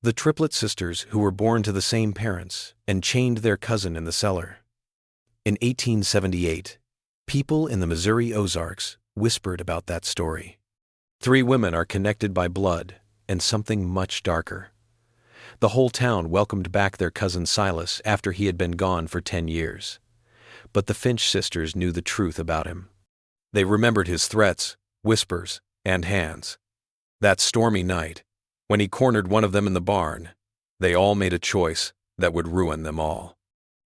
The Triplet sisters who were born to the same parents and chained their cousin in the cellar. In 1878, people in the Missouri Ozarks whispered about that story. 3 women are connected by blood and something much darker. The whole town welcomed back their cousin Silas after he had been gone for 10 years. But the Finch sisters knew the truth about him. They remembered his threats, whispers, and hands. That stormy night, when he cornered one of them in the barn, they all made a choice that would ruin them all.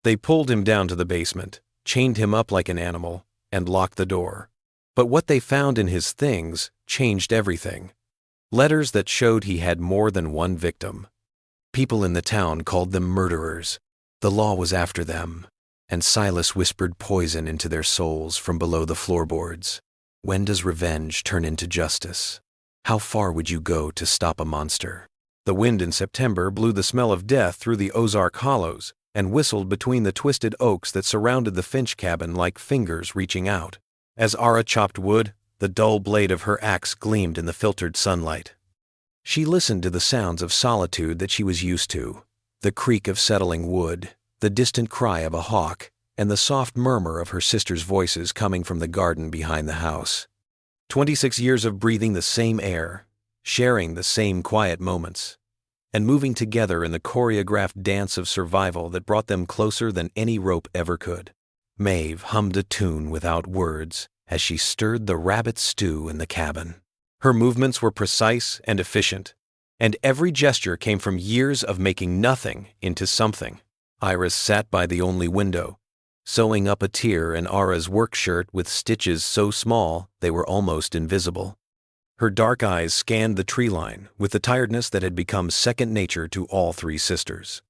They pulled him down to the basement, chained him up like an animal, and locked the door. But what they found in his things changed everything. Letters that showed he had more than one victim. People in the town called them murderers. The law was after them, and Silas whispered poison into their souls from below the floorboards. When does revenge turn into justice? How far would you go to stop a monster? The wind in September blew the smell of death through the Ozark hollows and whistled between the twisted oaks that surrounded the Finch cabin like fingers reaching out. As Ara chopped wood, the dull blade of her axe gleamed in the filtered sunlight. She listened to the sounds of solitude that she was used to, the creak of settling wood, the distant cry of a hawk, and the soft murmur of her sister's voices coming from the garden behind the house. 26 years of breathing the same air, sharing the same quiet moments, and moving together in the choreographed dance of survival that brought them closer than any rope ever could. Maeve hummed a tune without words as she stirred the rabbit stew in the cabin. Her movements were precise and efficient, and every gesture came from years of making nothing into something. Iris sat by the only window, sewing up a tear in Ara's work shirt with stitches so small they were almost invisible. Her dark eyes scanned the tree line with the tiredness that had become second nature to all 3 sisters.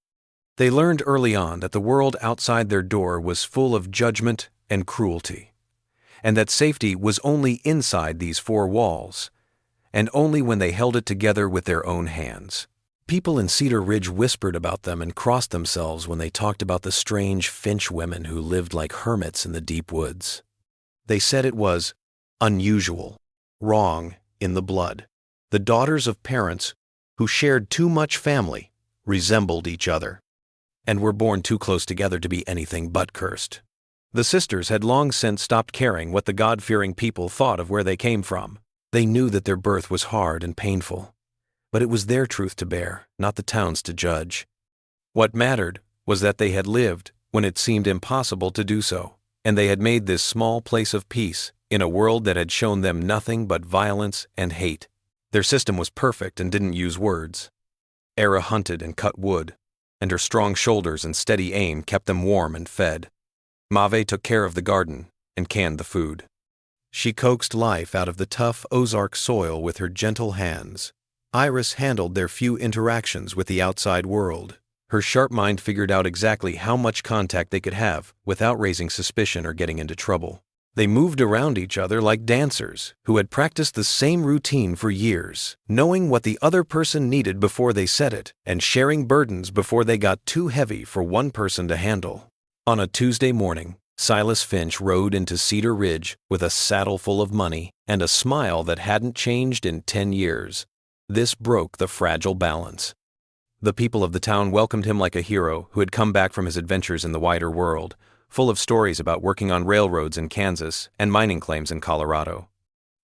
They learned early on that the world outside their door was full of judgment and cruelty, and that safety was only inside these 4 walls, and only when they held it together with their own hands. People in Cedar Ridge whispered about them and crossed themselves when they talked about the strange Finch women who lived like hermits in the deep woods. They said it was unusual, wrong in the blood. The daughters of parents who shared too much family resembled each other, and were born too close together to be anything but cursed. The sisters had long since stopped caring what the God-fearing people thought of where they came from. They knew that their birth was hard and painful, but it was their truth to bear, not the town's to judge. What mattered was that they had lived when it seemed impossible to do so, and they had made this small place of peace in a world that had shown them nothing but violence and hate. Their system was perfect and didn't use words. Era hunted and cut wood, and her strong shoulders and steady aim kept them warm and fed. Maeve took care of the garden and canned the food. She coaxed life out of the tough Ozark soil with her gentle hands. Iris handled their few interactions with the outside world. Her sharp mind figured out exactly how much contact they could have without raising suspicion or getting into trouble. They moved around each other like dancers who had practiced the same routine for years, knowing what the other person needed before they said it, and sharing burdens before they got too heavy for one person to handle. On a Tuesday morning, Silas Finch rode into Cedar Ridge with a saddle full of money and a smile that hadn't changed in 10 years. This broke the fragile balance. The people of the town welcomed him like a hero who had come back from his adventures in the wider world, full of stories about working on railroads in Kansas and mining claims in Colorado.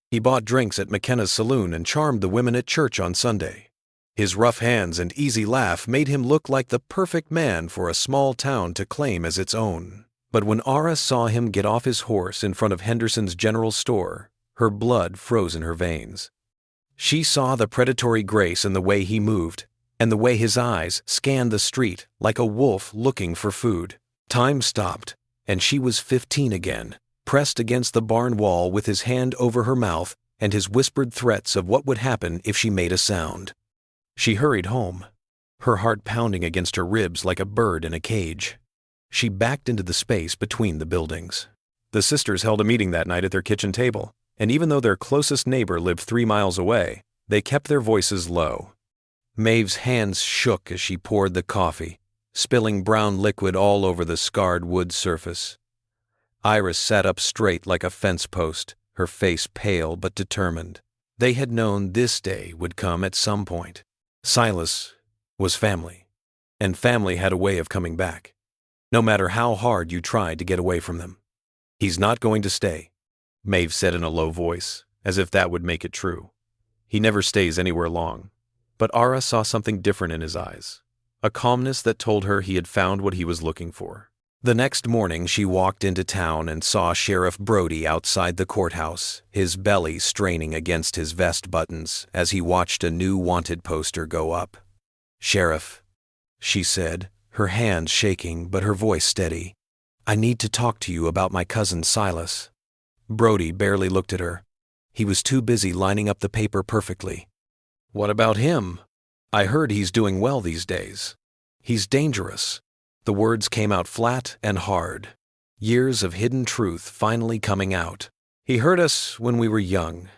He bought drinks at McKenna's saloon and charmed the women at church on Sunday. His rough hands and easy laugh made him look like the perfect man for a small town to claim as its own. But when Ara saw him get off his horse in front of Henderson's General Store, her blood froze in her veins. She saw the predatory grace in the way he moved, and the way his eyes scanned the street like a wolf looking for food. Time stopped, and she was 15 again, pressed against the barn wall with his hand over her mouth and his whispered threats of what would happen if she made a sound. She hurried home, her heart pounding against her ribs like a bird in a cage. She backed into the space between the buildings. The sisters held a meeting that night at their kitchen table, and even though their closest neighbor lived 3 miles away, they kept their voices low. Maeve's hands shook as she poured the coffee, spilling brown liquid all over the scarred wood surface. Iris sat up straight like a fence post, her face pale but determined. They had known this day would come at some point. Silas was family. And family had a way of coming back, no matter how hard you tried to get away from them. "He's not going to stay," Maeve said in a low voice, as if that would make it true. "He never stays anywhere long." But Ara saw something different in his eyes, a calmness that told her he had found what he was looking for. The next morning she walked into town and saw Sheriff Brody outside the courthouse, his belly straining against his vest buttons as he watched a new wanted poster go up. "Sheriff," she said, her hands shaking but her voice steady, "I need to talk to you about my cousin Silas." Brody barely looked at her. He was too busy lining up the paper perfectly. "What about him? I heard he's doing well these days." "He's dangerous." The words came out flat and hard. Years of hidden truth finally coming out. "He hurt us when we were young,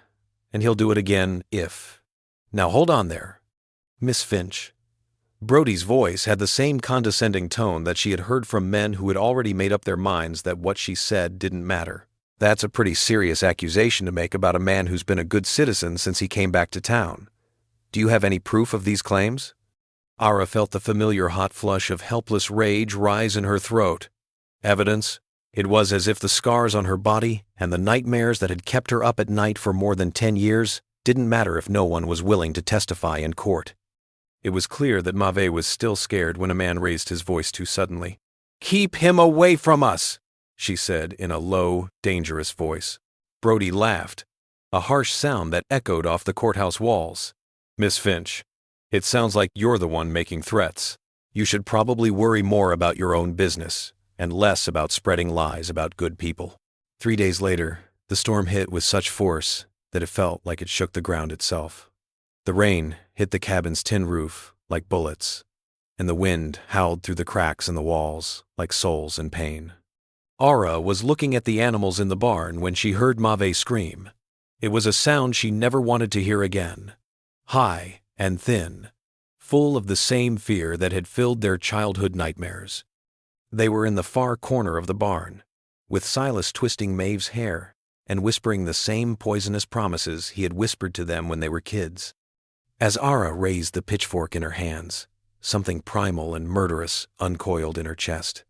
and he'll do it again if—" "Now hold on there, Miss Finch." Brody's voice had the same condescending tone that she had heard from men who had already made up their minds that what she said didn't matter. "That's a pretty serious accusation to make about a man who's been a good citizen since he came back to town. Do you have any proof of these claims?" Ara felt the familiar hot flush of helpless rage rise in her throat. Evidence? It was as if the scars on her body and the nightmares that had kept her up at night for more than 10 years didn't matter if no one was willing to testify in court. It was clear that Maeve was still scared when a man raised his voice too suddenly. "Keep him away from us," she said in a low, dangerous voice. Brody laughed, a harsh sound that echoed off the courthouse walls. "Miss Finch, it sounds like you're the one making threats. You should probably worry more about your own business and less about spreading lies about good people." 3 days later, the storm hit with such force that it felt like it shook the ground itself. The rain hit the cabin's tin roof like bullets, and the wind howled through the cracks in the walls like souls in pain. Ara was looking at the animals in the barn when she heard Maeve scream. It was a sound she never wanted to hear again. High and thin, full of the same fear that had filled their childhood nightmares. They were in the far corner of the barn, with Silas twisting Maeve's hair and whispering the same poisonous promises he had whispered to them when they were kids. As Ara raised the pitchfork in her hands, something primal and murderous uncoiled in her chest.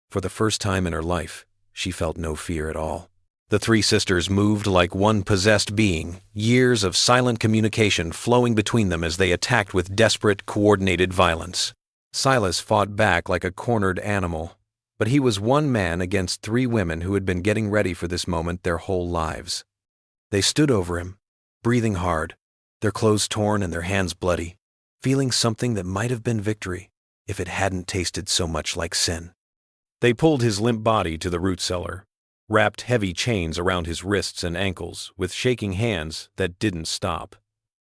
For the first time in her life, she felt no fear at all. The three sisters moved like one possessed being, years of silent communication flowing between them as they attacked with desperate, coordinated violence. Silas fought back like a cornered animal, but he was one man against 3 women who had been getting ready for this moment their whole lives. They stood over him, breathing hard, their clothes torn and their hands bloody, feeling something that might have been victory if it hadn't tasted so much like sin. They pulled his limp body to the root cellar, wrapped heavy chains around his wrists and ankles with shaking hands that didn't stop,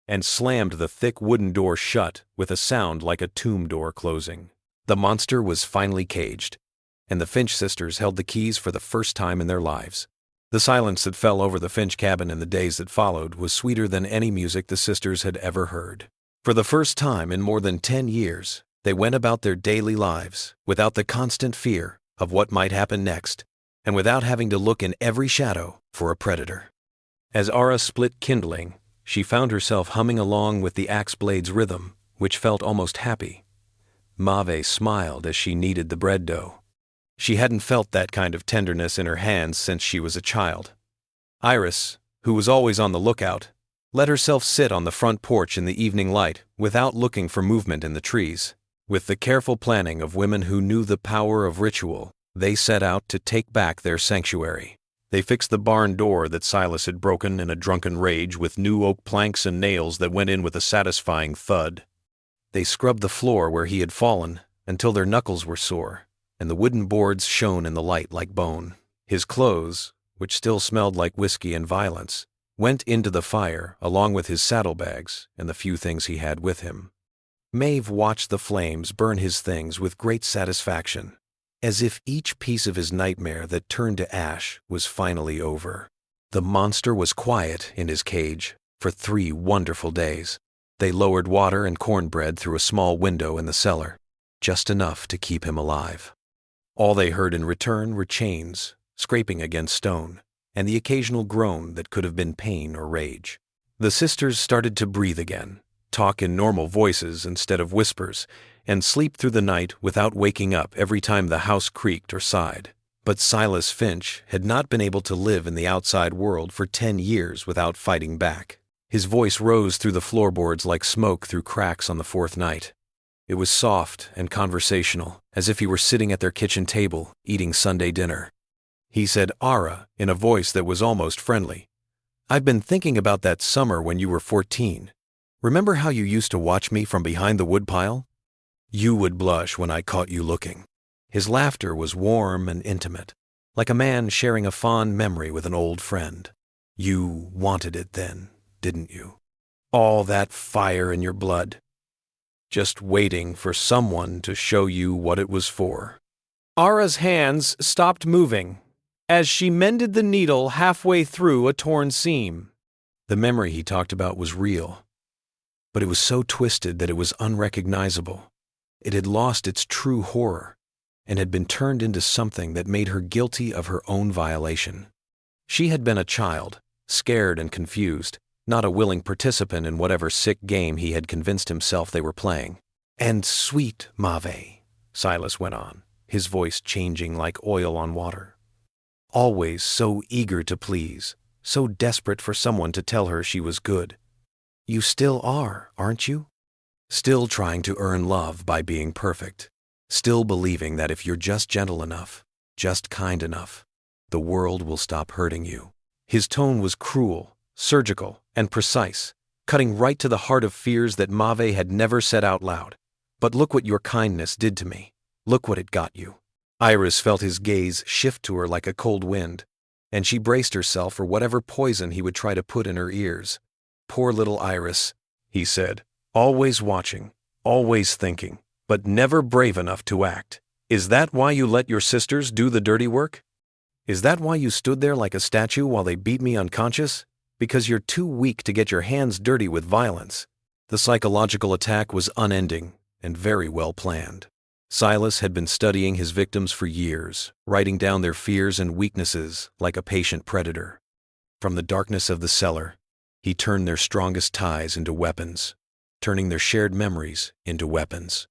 and slammed the thick wooden door shut with a sound like a tomb door closing. The monster was finally caged, and the Finch sisters held the keys for the first time in their lives. The silence that fell over the Finch cabin in the days that followed was sweeter than any music the sisters had ever heard. For the first time in more than 10 years, they went about their daily lives without the constant fear of what might happen next, and without having to look in every shadow for a predator. As Ara split kindling, she found herself humming along with the axe blade's rhythm, which felt almost happy. Maeve smiled as she kneaded the bread dough. She hadn't felt that kind of tenderness in her hands since she was a child. Iris, who was always on the lookout, let herself sit on the front porch in the evening light without looking for movement in the trees. With the careful planning of women who knew the power of ritual, they set out to take back their sanctuary. They fixed the barn door that Silas had broken in a drunken rage with new oak planks and nails that went in with a satisfying thud. They scrubbed the floor where he had fallen until their knuckles were sore, and the wooden boards shone in the light like bone. His clothes, which still smelled like whiskey and violence, went into the fire along with his saddlebags and the few things he had with him. Maeve watched the flames burn his things with great satisfaction, as if each piece of his nightmare that turned to ash was finally over. The monster was quiet in his cage for 3 wonderful days. They lowered water and cornbread through a small window in the cellar, just enough to keep him alive. All they heard in return were chains scraping against stone, and the occasional groan that could have been pain or rage. The sisters started to breathe again, talk in normal voices instead of whispers, and sleep through the night without waking up every time the house creaked or sighed. But Silas Finch had not been able to live in the outside world for 10 years without fighting back. His voice rose through the floorboards like smoke through cracks on the fourth night. It was soft and conversational, as if he were sitting at their kitchen table, eating Sunday dinner. He said, "Ara," in a voice that was almost friendly. "I've been thinking about that summer when you were 14. Remember how you used to watch me from behind the woodpile? You would blush when I caught you looking." His laughter was warm and intimate, like a man sharing a fond memory with an old friend. "You wanted it then, didn't you? All that fire in your blood. Just waiting for someone to show you what it was for." Ara's hands stopped moving as she mended the needle halfway through a torn seam. The memory he talked about was real, but it was so twisted that it was unrecognizable. It had lost its true horror and had been turned into something that made her guilty of her own violation. She had been a child, scared and confused, not a willing participant in whatever sick game he had convinced himself they were playing. "And sweet Maeve," Silas went on, his voice changing like oil on water. "Always so eager to please, so desperate for someone to tell her she was good. You still are, aren't you? Still trying to earn love by being perfect. Still believing that if you're just gentle enough, just kind enough, the world will stop hurting you." His tone was cruel, surgical, and precise, cutting right to the heart of fears that Maeve had never said out loud. "But look what your kindness did to me. Look what it got you." Iris felt his gaze shift to her like a cold wind, and she braced herself for whatever poison he would try to put in her ears. "Poor little Iris," he said, "always watching, always thinking, but never brave enough to act. Is that why you let your sisters do the dirty work? Is that why you stood there like a statue while they beat me unconscious? Because you're too weak to get your hands dirty with violence." The psychological attack was unending and very well planned. Silas had been studying his victims for years, writing down their fears and weaknesses like a patient predator. From the darkness of the cellar, he turned their strongest ties into weapons, turning their shared memories into weapons.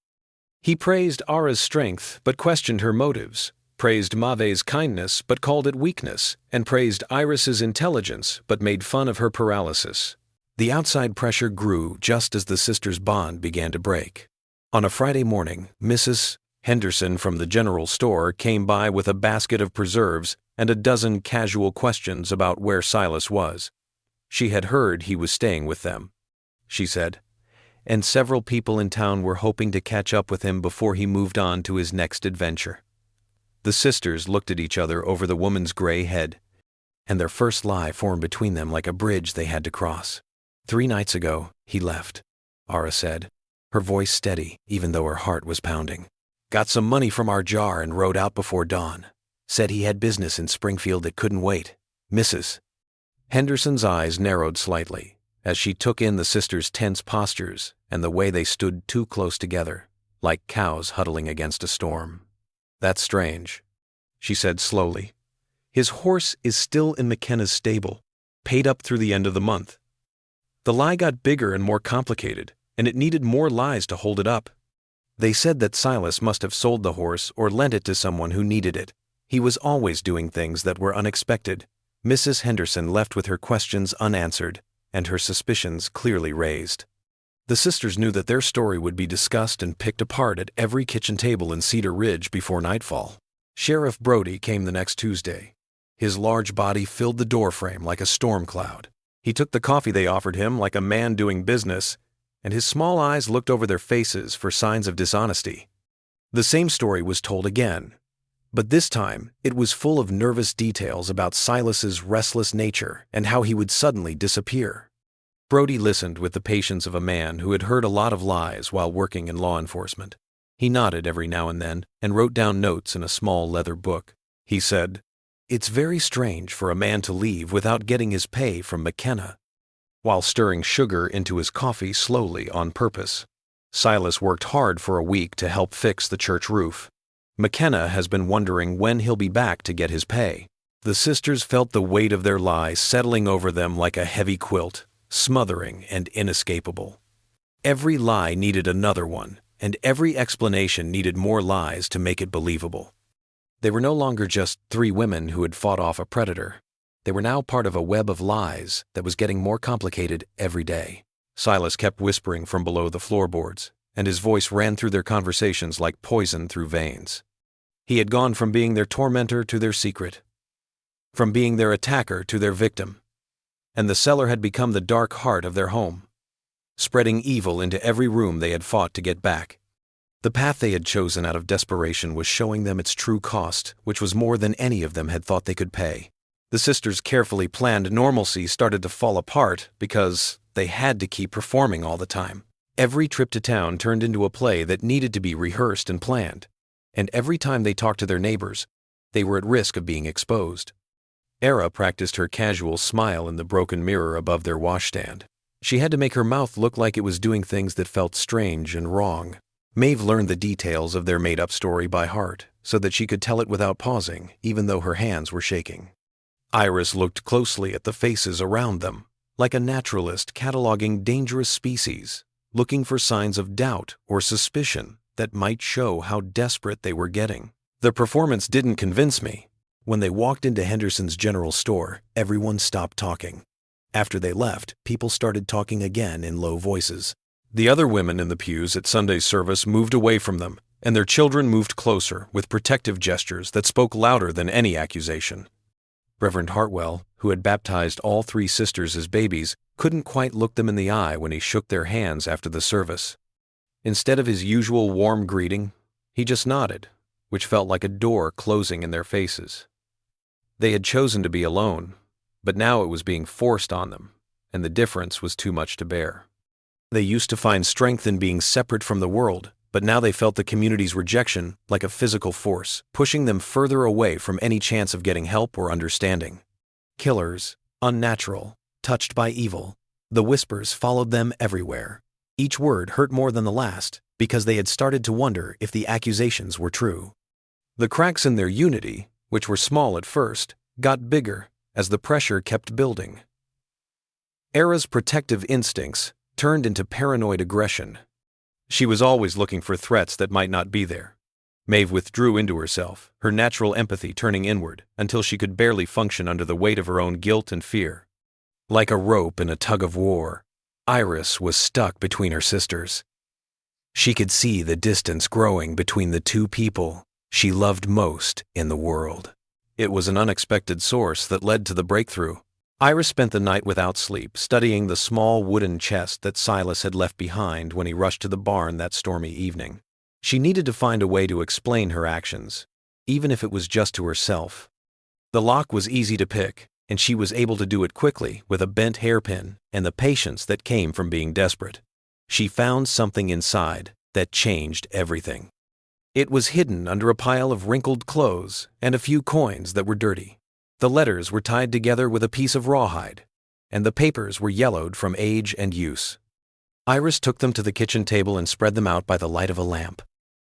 He praised Ara's strength but questioned her motives, praised Maeve's kindness but called it weakness, and praised Iris's intelligence but made fun of her paralysis. The outside pressure grew just as the sisters' bond began to break. On a Friday morning, Mrs. Henderson from the general store came by with a basket of preserves and a dozen casual questions about where Silas was. She had heard he was staying with them, she said, and several people in town were hoping to catch up with him before he moved on to his next adventure. The sisters looked at each other over the woman's gray head, and their first lie formed between them like a bridge they had to cross. "3 nights ago, he left," Ara said, her voice steady even though her heart was pounding. "Got some money from our jar and rode out before dawn. Said he had business in Springfield that couldn't wait. Mrs. Henderson's eyes narrowed slightly as she took in the sisters' tense postures and the way they stood too close together, like cows huddling against a storm. "That's strange," she said slowly. "His horse is still in McKenna's stable, paid up through the end of the month. The lie got bigger and more complicated, and it needed more lies to hold it up. They said that Silas must have sold the horse or lent it to someone who needed it. He was always doing things that were unexpected." Mrs. Henderson left with her questions unanswered and her suspicions clearly raised. The sisters knew that their story would be discussed and picked apart at every kitchen table in Cedar Ridge before nightfall. Sheriff Brody came the next Tuesday. His large body filled the doorframe like a storm cloud. He took the coffee they offered him like a man doing business, and his small eyes looked over their faces for signs of dishonesty. The same story was told again, but this time it was full of nervous details about Silas's restless nature and how he would suddenly disappear. Brody listened with the patience of a man who had heard a lot of lies while working in law enforcement. He nodded every now and then and wrote down notes in a small leather book. He said, "It's very strange for a man to leave without getting his pay from McKenna," while stirring sugar into his coffee slowly on purpose. Silas worked hard for a week to help fix the church roof. McKenna has been wondering when he'll be back to get his pay. The sisters felt the weight of their lies settling over them like a heavy quilt, smothering and inescapable. Every lie needed another one, and every explanation needed more lies to make it believable. They were no longer just three women who had fought off a predator. They were now part of a web of lies that was getting more complicated every day. Silas kept whispering from below the floorboards, and his voice ran through their conversations like poison through veins. He had gone from being their tormentor to their secret, from being their attacker to their victim, and the cellar had become the dark heart of their home, spreading evil into every room they had fought to get back. The path they had chosen out of desperation was showing them its true cost, which was more than any of them had thought they could pay. The sisters' carefully planned normalcy started to fall apart because they had to keep performing all the time. Every trip to town turned into a play that needed to be rehearsed and planned, and every time they talked to their neighbors, they were at risk of being exposed. Era practiced her casual smile in the broken mirror above their washstand. She had to make her mouth look like it was doing things that felt strange and wrong. Maeve learned the details of their made-up story by heart so that she could tell it without pausing, even though her hands were shaking. Iris looked closely at the faces around them, like a naturalist cataloging dangerous species, looking for signs of doubt or suspicion that might show how desperate they were getting. The performance didn't convince me. When they walked into Henderson's general store, everyone stopped talking. After they left, people started talking again in low voices. The other women in the pews at Sunday service moved away from them, and their children moved closer with protective gestures that spoke louder than any accusation. Reverend Hartwell, who had baptized all three sisters as babies, couldn't quite look them in the eye when he shook their hands after the service. Instead of his usual warm greeting, he just nodded, which felt like a door closing in their faces. They had chosen to be alone, but now it was being forced on them, and the difference was too much to bear. They used to find strength in being separate from the world, but now they felt the community's rejection like a physical force, pushing them further away from any chance of getting help or understanding. Killers, unnatural, touched by evil, the whispers followed them everywhere. Each word hurt more than the last because they had started to wonder if the accusations were true. The cracks in their unity, which were small at first, got bigger as the pressure kept building. Era's protective instincts turned into paranoid aggression. She was always looking for threats that might not be there. Maeve withdrew into herself, her natural empathy turning inward, until she could barely function under the weight of her own guilt and fear. Like a rope in a tug-of-war, Iris was stuck between her sisters. She could see the distance growing between the two people she loved most in the world. It was an unexpected source that led to the breakthrough. Iris spent the night without sleep, studying the small wooden chest that Silas had left behind when he rushed to the barn that stormy evening. She needed to find a way to explain her actions, even if it was just to herself. The lock was easy to pick, and she was able to do it quickly with a bent hairpin and the patience that came from being desperate. She found something inside that changed everything. It was hidden under a pile of wrinkled clothes and a few coins that were dirty. The letters were tied together with a piece of rawhide, and the papers were yellowed from age and use. Iris took them to the kitchen table and spread them out by the light of a lamp.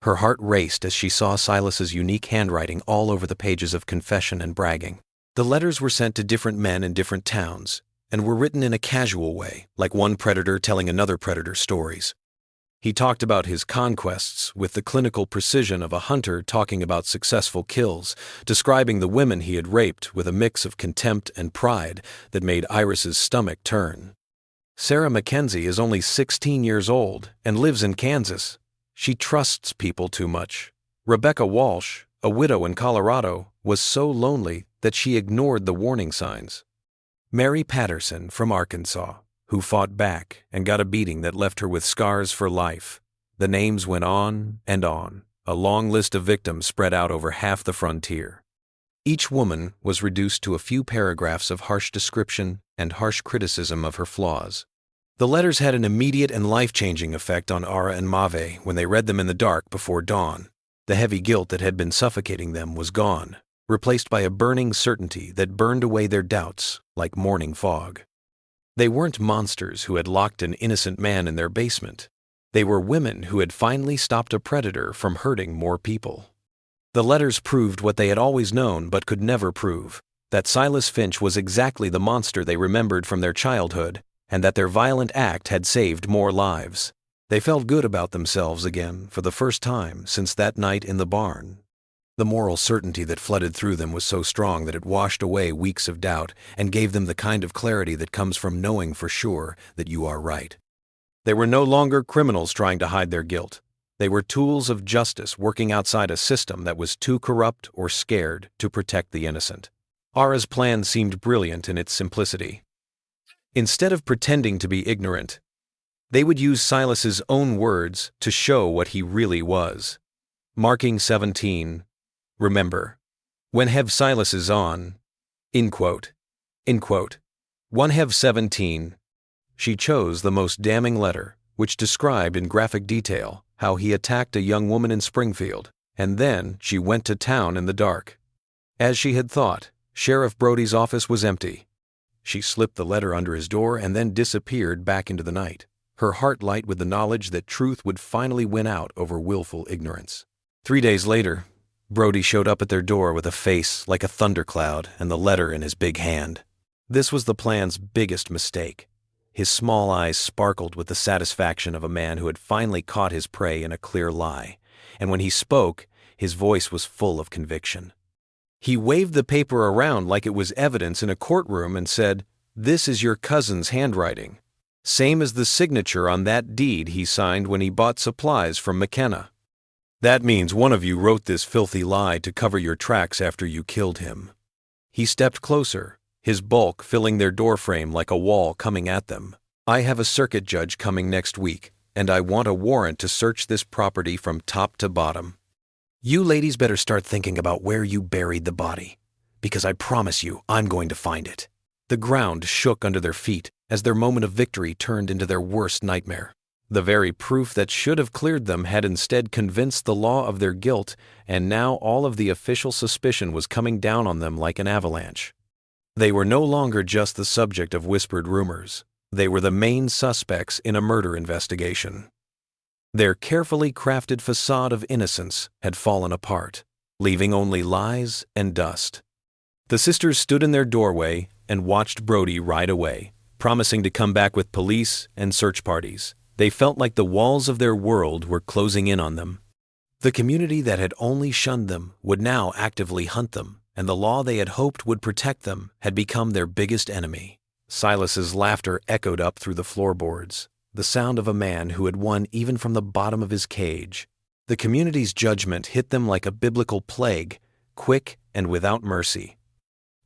Her heart raced as she saw Silas's unique handwriting all over the pages of confession and bragging. The letters were sent to different men in different towns, and were written in a casual way, like one predator telling another predator stories. He talked about his conquests with the clinical precision of a hunter talking about successful kills, describing the women he had raped with a mix of contempt and pride that made Iris's stomach turn. Sarah Mackenzie is only 16 years old and lives in Kansas. She trusts people too much. Rebecca Walsh, a widow in Colorado, was so lonely that she ignored the warning signs. Mary Patterson from Arkansas, who fought back and got a beating that left her with scars for life. The names went on and on, a long list of victims spread out over half the frontier. Each woman was reduced to a few paragraphs of harsh description and harsh criticism of her flaws. The letters had an immediate and life-changing effect on Ara and Mave when they read them in the dark before dawn. The heavy guilt that had been suffocating them was gone, replaced by a burning certainty that burned away their doubts like morning fog. They weren't monsters who had locked an innocent man in their basement. They were women who had finally stopped a predator from hurting more people. The letters proved what they had always known but could never prove, that Silas Finch was exactly the monster they remembered from their childhood, and that their violent act had saved more lives. They felt good about themselves again for the first time since that night in the barn. The moral certainty that flooded through them was so strong that it washed away weeks of doubt and gave them the kind of clarity that comes from knowing for sure that you are right. They were no longer criminals trying to hide their guilt. They were tools of justice working outside a system that was too corrupt or scared to protect the innocent. Ara's plan seemed brilliant in its simplicity. Instead of pretending to be ignorant, they would use Silas's own words to show what he really was. Marking 17, remember, when have Silas is on, in quote. One have 17. She chose the most damning letter, which described in graphic detail how he attacked a young woman in Springfield, and then she went to town in the dark. As she had thought, Sheriff Brody's office was empty. She slipped the letter under his door and then disappeared back into the night, her heart light with the knowledge that truth would finally win out over willful ignorance. 3 days later, Brody showed up at their door with a face like a thundercloud and the letter in his big hand. This was the plan's biggest mistake. His small eyes sparkled with the satisfaction of a man who had finally caught his prey in a clear lie, and when he spoke, his voice was full of conviction. He waved the paper around like it was evidence in a courtroom and said, "This is your cousin's handwriting. Same as the signature on that deed he signed when he bought supplies from McKenna. That means one of you wrote this filthy lie to cover your tracks after you killed him." He stepped closer, his bulk filling their doorframe like a wall coming at them. "I have a circuit judge coming next week, and I want a warrant to search this property from top to bottom. You ladies better start thinking about where you buried the body, because I promise you I'm going to find it." The ground shook under their feet as their moment of victory turned into their worst nightmare. The very proof that should have cleared them had instead convinced the law of their guilt, and now all of the official suspicion was coming down on them like an avalanche. They were no longer just the subject of whispered rumors. They were the main suspects in a murder investigation. Their carefully crafted facade of innocence had fallen apart, leaving only lies and dust. The sisters stood in their doorway and watched Brody ride away, promising to come back with police and search parties. They felt like the walls of their world were closing in on them. The community that had only shunned them would now actively hunt them, and the law they had hoped would protect them had become their biggest enemy. Silas's laughter echoed up through the floorboards, the sound of a man who had won even from the bottom of his cage. The community's judgment hit them like a biblical plague, quick and without mercy.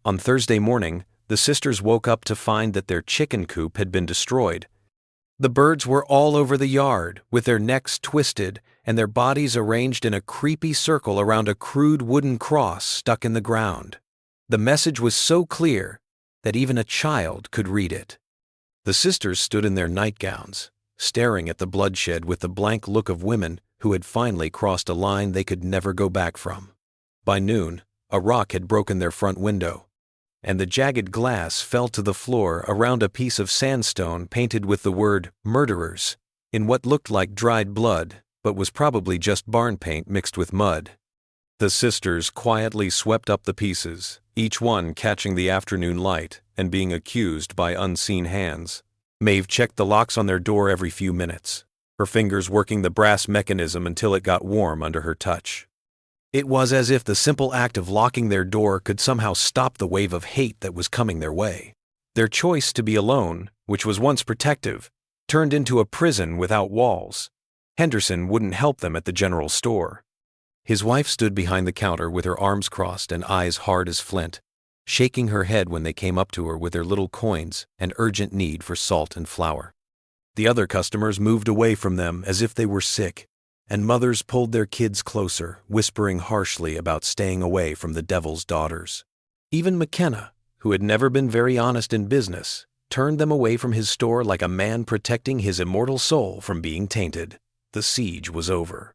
On Thursday morning, the sisters woke up to find that their chicken coop had been destroyed. The birds were all over the yard, with their necks twisted and their bodies arranged in a creepy circle around a crude wooden cross stuck in the ground. The message was so clear that even a child could read it. The sisters stood in their nightgowns, staring at the bloodshed with the blank look of women who had finally crossed a line they could never go back from. By noon, a rock had broken their front window, and the jagged glass fell to the floor around a piece of sandstone painted with the word "murderers" in what looked like dried blood, but was probably just barn paint mixed with mud. The sisters quietly swept up the pieces, each one catching the afternoon light and being accused by unseen hands. Maeve checked the locks on their door every few minutes, her fingers working the brass mechanism until it got warm under her touch. It was as if the simple act of locking their door could somehow stop the wave of hate that was coming their way. Their choice to be alone, which was once protective, turned into a prison without walls. Henderson wouldn't help them at the general store. His wife stood behind the counter with her arms crossed and eyes hard as flint, shaking her head when they came up to her with their little coins and urgent need for salt and flour. The other customers moved away from them as if they were sick, and mothers pulled their kids closer, whispering harshly about staying away from the devil's daughters. Even McKenna, who had never been very honest in business, turned them away from his store like a man protecting his immortal soul from being tainted. The siege was over.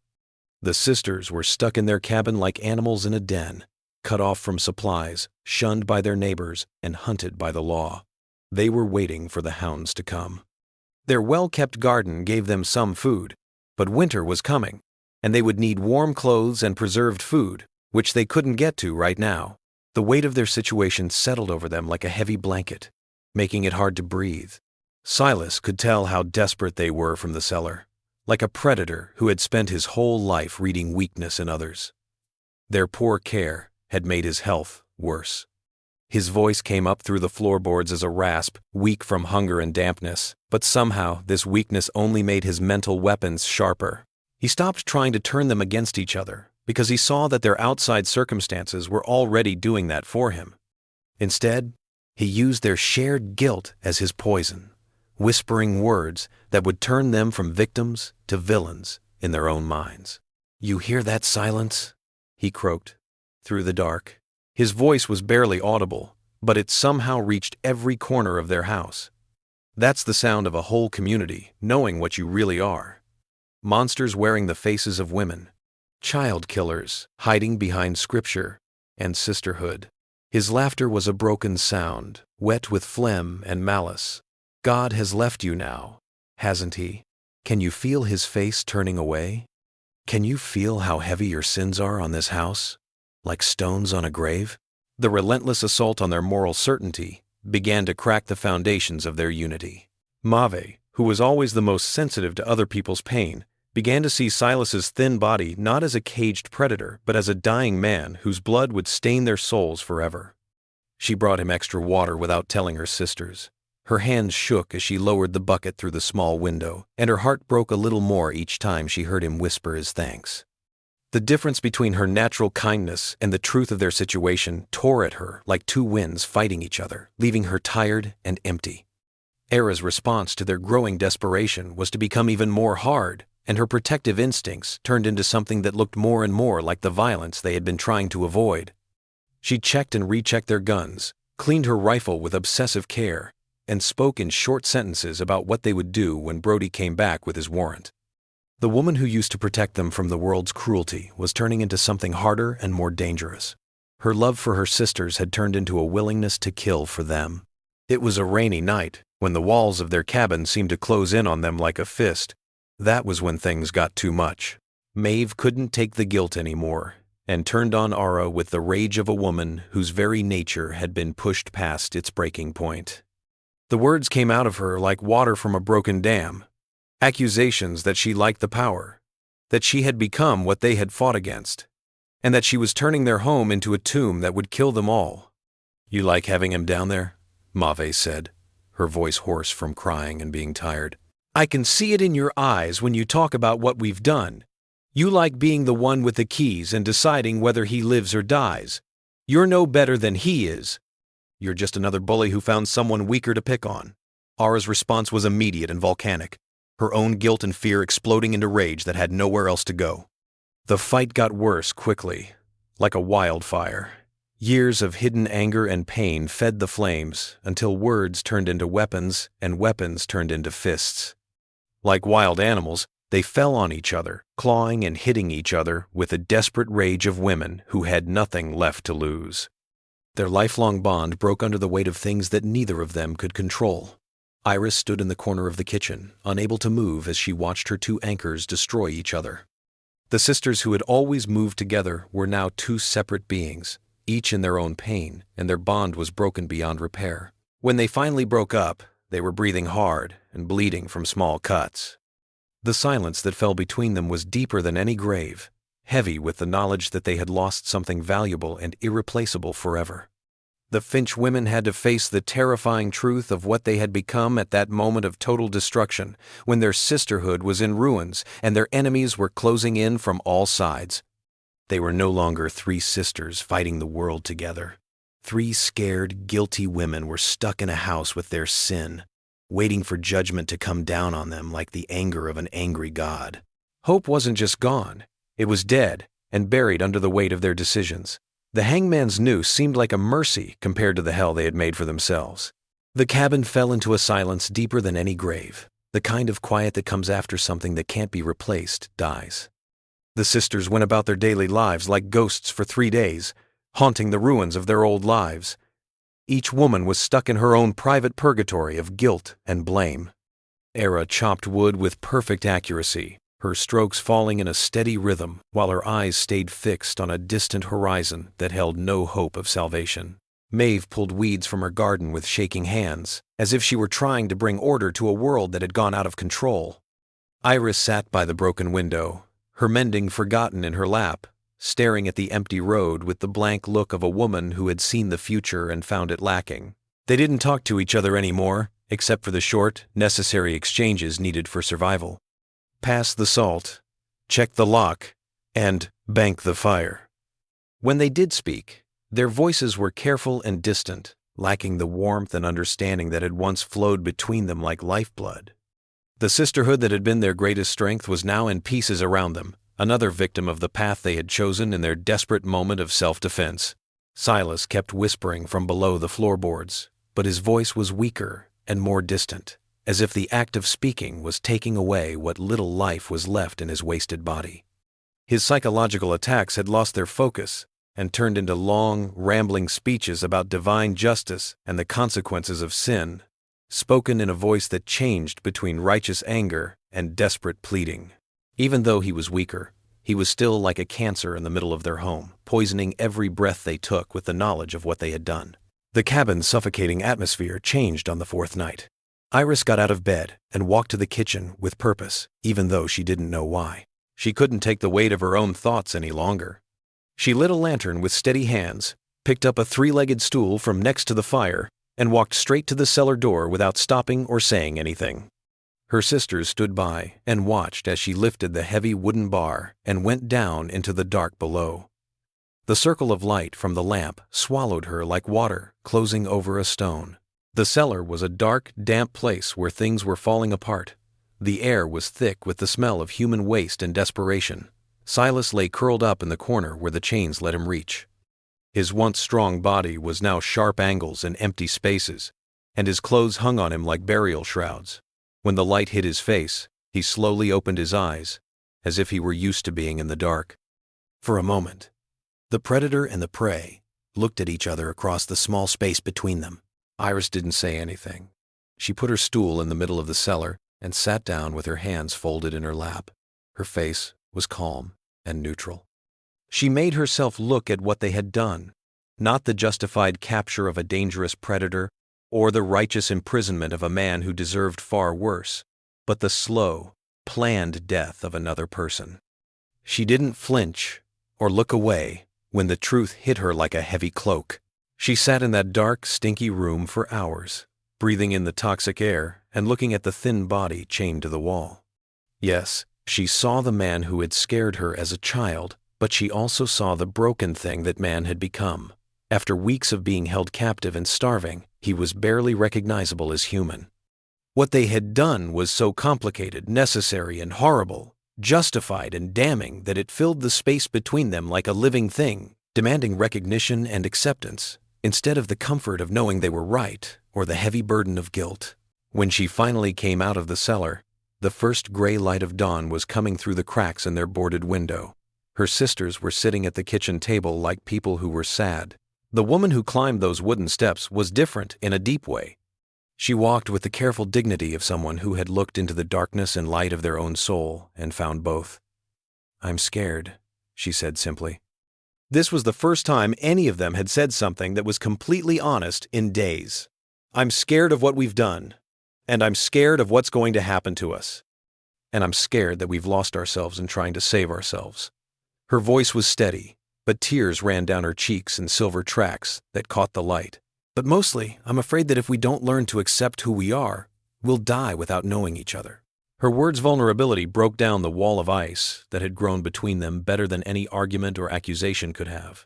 The sisters were stuck in their cabin like animals in a den, cut off from supplies, shunned by their neighbors, and hunted by the law. They were waiting for the hounds to come. Their well-kept garden gave them some food, but winter was coming, and they would need warm clothes and preserved food, which they couldn't get to right now. The weight of their situation settled over them like a heavy blanket, making it hard to breathe. Silas could tell how desperate they were from the cellar. like a predator who had spent his whole life reading weakness in others. Their poor care had made his health worse. His voice came up through the floorboards as a rasp, weak from hunger and dampness, but somehow this weakness only made his mental weapons sharper. He stopped trying to turn them against each other, because he saw that their outside circumstances were already doing that for him. Instead, he used their shared guilt as his poison, whispering words that would turn them from victims to villains in their own minds. "You hear that silence?" he croaked through the dark. His voice was barely audible, but it somehow reached every corner of their house. That's the sound of a whole community knowing what you really are. Monsters wearing the faces of women, child killers hiding behind scripture and sisterhood. His laughter was a broken sound, wet with phlegm and malice. God has left you now, hasn't he? Can you feel his face turning away? Can you feel how heavy your sins are on this house, like stones on a grave? The relentless assault on their moral certainty began to crack the foundations of their unity. Mavé, who was always the most sensitive to other people's pain, began to see Silas's thin body not as a caged predator, but as a dying man whose blood would stain their souls forever. She brought him extra water without telling her sisters. Her hands shook as she lowered the bucket through the small window, and her heart broke a little more each time she heard him whisper his thanks. The difference between her natural kindness and the truth of their situation tore at her like two winds fighting each other, leaving her tired and empty. Era's response to their growing desperation was to become even more hard, and her protective instincts turned into something that looked more and more like the violence they had been trying to avoid. She checked and rechecked their guns, cleaned her rifle with obsessive care, and spoke in short sentences about what they would do when Brody came back with his warrant. The woman who used to protect them from the world's cruelty was turning into something harder and more dangerous. Her love for her sisters had turned into a willingness to kill for them. It was a rainy night, when the walls of their cabin seemed to close in on them like a fist. That was when things got too much. Maeve couldn't take the guilt anymore, and turned on Ara with the rage of a woman whose very nature had been pushed past its breaking point. The words came out of her like water from a broken dam. Accusations that she liked the power, that she had become what they had fought against, and that she was turning their home into a tomb that would kill them all. "You like having him down there?" Mavé said, her voice hoarse from crying and being tired. "I can see it in your eyes when you talk about what we've done. You like being the one with the keys and deciding whether he lives or dies. You're no better than he is. You're just another bully who found someone weaker to pick on." Ara's response was immediate and volcanic, her own guilt and fear exploding into rage that had nowhere else to go. The fight got worse quickly, like a wildfire. Years of hidden anger and pain fed the flames until words turned into weapons and weapons turned into fists. Like wild animals, they fell on each other, clawing and hitting each other with the desperate rage of women who had nothing left to lose. Their lifelong bond broke under the weight of things that neither of them could control. Iris stood in the corner of the kitchen, unable to move as she watched her two anchors destroy each other. The sisters who had always moved together were now two separate beings, each in their own pain, and their bond was broken beyond repair. When they finally broke up, they were breathing hard and bleeding from small cuts. The silence that fell between them was deeper than any grave, heavy with the knowledge that they had lost something valuable and irreplaceable forever. The Finch women had to face the terrifying truth of what they had become at that moment of total destruction, when their sisterhood was in ruins and their enemies were closing in from all sides. They were no longer three sisters fighting the world together. Three scared, guilty women were stuck in a house with their sin, waiting for judgment to come down on them like the anger of an angry God. Hope wasn't just gone. It was dead and buried under the weight of their decisions. The hangman's noose seemed like a mercy compared to the hell they had made for themselves. The cabin fell into a silence deeper than any grave, the kind of quiet that comes after something that can't be replaced dies. The sisters went about their daily lives like ghosts for 3 days, haunting the ruins of their old lives. Each woman was stuck in her own private purgatory of guilt and blame. Era chopped wood with perfect accuracy, her strokes falling in a steady rhythm while her eyes stayed fixed on a distant horizon that held no hope of salvation. Maeve pulled weeds from her garden with shaking hands, as if she were trying to bring order to a world that had gone out of control. Iris sat by the broken window, her mending forgotten in her lap, staring at the empty road with the blank look of a woman who had seen the future and found it lacking. They didn't talk to each other anymore, except for the short, necessary exchanges needed for survival. Pass the salt, check the lock, and bank the fire. When they did speak, their voices were careful and distant, lacking the warmth and understanding that had once flowed between them like lifeblood. The sisterhood that had been their greatest strength was now in pieces around them, another victim of the path they had chosen in their desperate moment of self-defense. Silas kept whispering from below the floorboards, but his voice was weaker and more distant, as if the act of speaking was taking away what little life was left in his wasted body. His psychological attacks had lost their focus and turned into long, rambling speeches about divine justice and the consequences of sin, spoken in a voice that changed between righteous anger and desperate pleading. Even though he was weaker, he was still like a cancer in the middle of their home, poisoning every breath they took with the knowledge of what they had done. The cabin's suffocating atmosphere changed on the fourth night. Iris got out of bed and walked to the kitchen with purpose, even though she didn't know why. She couldn't take the weight of her own thoughts any longer. She lit a lantern with steady hands, picked up a three-legged stool from next to the fire, and walked straight to the cellar door without stopping or saying anything. Her sisters stood by and watched as she lifted the heavy wooden bar and went down into the dark below. The circle of light from the lamp swallowed her like water closing over a stone. The cellar was a dark, damp place where things were falling apart. The air was thick with the smell of human waste and desperation. Silas lay curled up in the corner where the chains let him reach. His once strong body was now sharp angles and empty spaces, and his clothes hung on him like burial shrouds. When the light hit his face, he slowly opened his eyes, as if he were used to being in the dark. For a moment, the predator and the prey looked at each other across the small space between them. Iris didn't say anything. She put her stool in the middle of the cellar and sat down with her hands folded in her lap. Her face was calm and neutral. She made herself look at what they had done, not the justified capture of a dangerous predator or the righteous imprisonment of a man who deserved far worse, but the slow, planned death of another person. She didn't flinch or look away when the truth hit her like a heavy cloak. She sat in that dark, stinky room for hours, breathing in the toxic air and looking at the thin body chained to the wall. Yes, she saw the man who had scared her as a child, but she also saw the broken thing that man had become. After weeks of being held captive and starving, he was barely recognizable as human. What they had done was so complicated, necessary, and horrible, justified and damning that it filled the space between them like a living thing, demanding recognition and acceptance, instead of the comfort of knowing they were right or the heavy burden of guilt. When she finally came out of the cellar, the first gray light of dawn was coming through the cracks in their boarded window. Her sisters were sitting at the kitchen table like people who were sad. The woman who climbed those wooden steps was different in a deep way. She walked with the careful dignity of someone who had looked into the darkness and light of their own soul and found both. "I'm scared," she said simply. This was the first time any of them had said something that was completely honest in days. "I'm scared of what we've done, and I'm scared of what's going to happen to us. And I'm scared that we've lost ourselves in trying to save ourselves." Her voice was steady, but tears ran down her cheeks in silver tracks that caught the light. "But mostly, I'm afraid that if we don't learn to accept who we are, we'll die without knowing each other." Her words' vulnerability broke down the wall of ice that had grown between them better than any argument or accusation could have.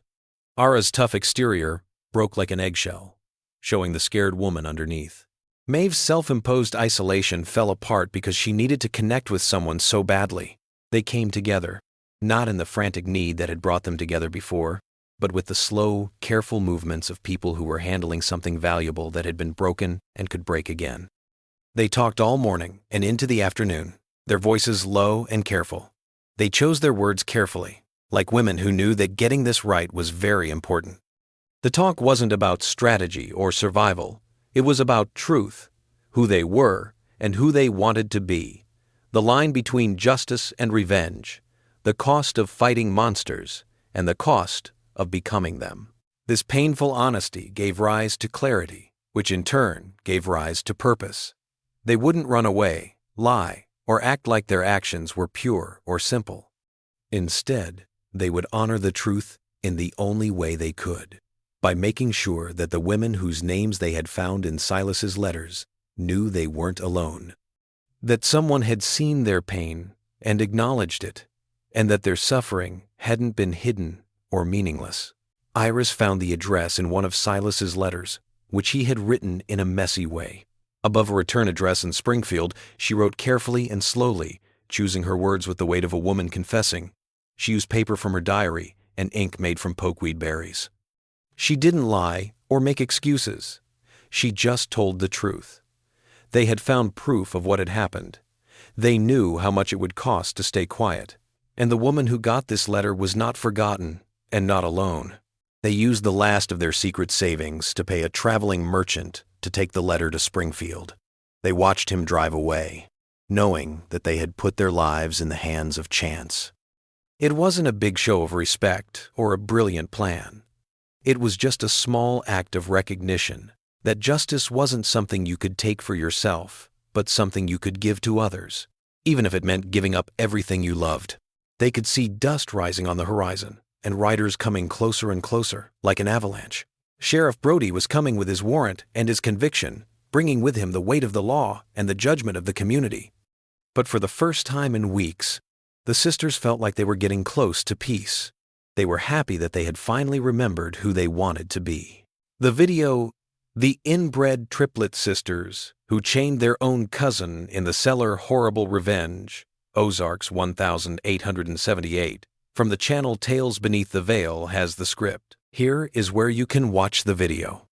Ara's tough exterior broke like an eggshell, showing the scared woman underneath. Maeve's self-imposed isolation fell apart because she needed to connect with someone so badly. They came together, not in the frantic need that had brought them together before, but with the slow, careful movements of people who were handling something valuable that had been broken and could break again. They talked all morning and into the afternoon, their voices low and careful. They chose their words carefully, like women who knew that getting this right was very important. The talk wasn't about strategy or survival. It was about truth, who they were and who they wanted to be, the line between justice and revenge, the cost of fighting monsters, and the cost of becoming them. This painful honesty gave rise to clarity, which in turn gave rise to purpose. They wouldn't run away, lie, or act like their actions were pure or simple. Instead, they would honor the truth in the only way they could, by making sure that the women whose names they had found in Silas's letters knew they weren't alone, that someone had seen their pain and acknowledged it, and that their suffering hadn't been hidden or meaningless. Iris found the address in one of Silas's letters, which he had written in a messy way. Above a return address in Springfield, she wrote carefully and slowly, choosing her words with the weight of a woman confessing. She used paper from her diary and ink made from pokeweed berries. She didn't lie or make excuses. She just told the truth. They had found proof of what had happened. They knew how much it would cost to stay quiet. And the woman who got this letter was not forgotten and not alone. They used the last of their secret savings to pay a traveling merchant to take the letter to Springfield. They watched him drive away, knowing that they had put their lives in the hands of chance. It wasn't a big show of respect or a brilliant plan. It was just a small act of recognition that justice wasn't something you could take for yourself, but something you could give to others, even if it meant giving up everything you loved. They could see dust rising on the horizon, and riders coming closer and closer, like an avalanche. Sheriff Brody was coming with his warrant and his conviction, bringing with him the weight of the law and the judgment of the community. But for the first time in weeks, the sisters felt like they were getting close to peace. They were happy that they had finally remembered who they wanted to be. The video, The Inbred Triplet Sisters, Who Chained Their Own Cousin in the Cellar Horrible Revenge, Ozarks 1878, from the channel Tales Beneath the Veil, has the script. Here is where you can watch the video.